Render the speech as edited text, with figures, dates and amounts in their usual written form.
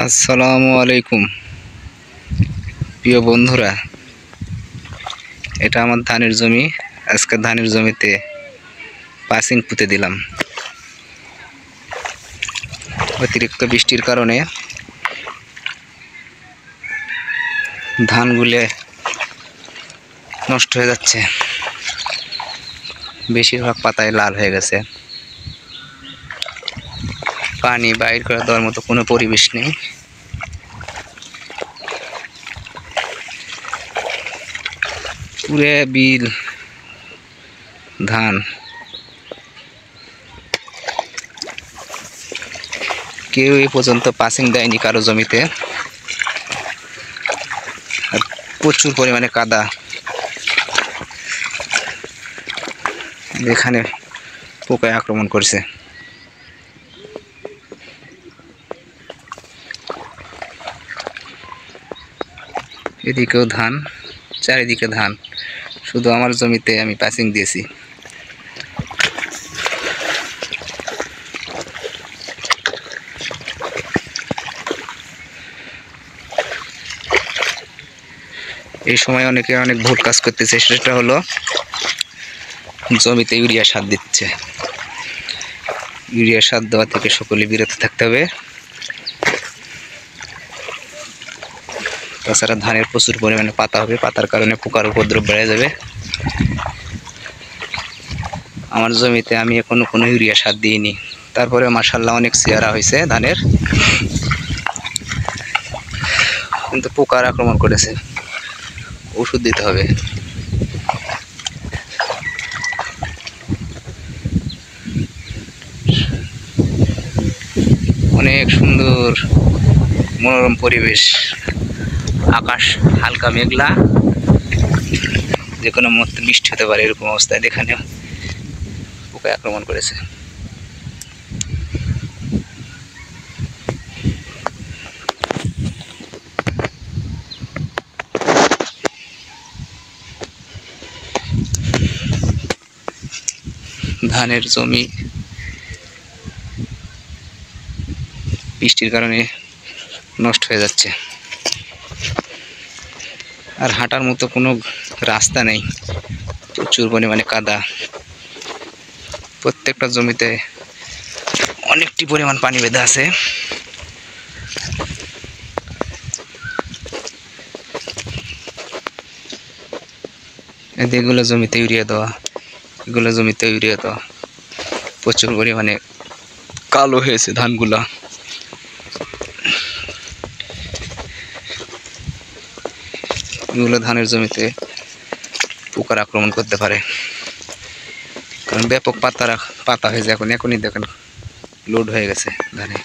আসসালামু আলাইকুম প্রিয় বন্ধুরা, এটা আমার ধানের জমি। আজকে ধানের জমিতে পাসিং পুঁতে দিলাম। অতিরিক্ত বৃষ্টির কারণে ধানগুলো নষ্ট হয়ে যাচ্ছে, বেশিরভাগ পাতায় লাল হয়ে গেছে। পানি বাইর করে দেওয়ার মতো কোনো পরিবেশ নেই। পুরে বিল ধান, কেউ এই পর্যন্ত পাসিং দেয়নি কারো জমিতে। আর প্রচুর পরিমাণে কাদা, এখানে পোকায় আক্রমণ করছে। এদিকেও ধান, চারিদিকে ধান, শুধু আমার জমিতে আমি পাসিং দিয়েছি। এই সময় অনেকে অনেক ভুল কাজ করতেছে, সেটা হলো জমিতে ইউরিয়া সার দিচ্ছে। ইউরিয়া সার দেওয়া থেকে সকলে বিরত থাকতে হবে। তাছাড়া ধানের প্রচুর পরিমাণে পাতা হবে, পাতার কারণে পোকার উপদ্রব বেড়ে যাবে। আমার জমিতে আমি এখনো কোনো ইউরিয়া সার দিইনি, তারপরে মাশাআল্লাহ অনেক চেহারা হয়েছে ধানের, কিন্তু পোকার আক্রমণ করেছে, ওষুধ দিতে হবে। অনেক সুন্দর মনোরম পরিবেশ, আকাশ হালকা মেঘলা, যে কোনো মুহূর্তে বৃষ্টি হতে পারে এরকম অবস্থায় এখানে পোকায় আক্রমণ করেছে। ধানের জমি বৃষ্টির কারণে নষ্ট হয়ে যাচ্ছে, আর হাঁটার মতো কোনো রাস্তা নেই, প্রচুর পরিমাণে কাদা। প্রত্যেকটা জমিতে অনেকটি পরিমাণ পানি বেঁধে আছে। এগুলো জমিতে ইউরিয়া দেওয়া, এগুলো জমিতে ইউরিয়া দেওয়া, প্রচুর পরিমাণে কালো হয়েছে ধানগুলা। এগুলো ধানের জমিতে পোকার আক্রমণ করতে পারে, কারণ ব্যাপক পাতা হয়েছে। এখনই দেখেন লোড হয়ে গেছে ধানে।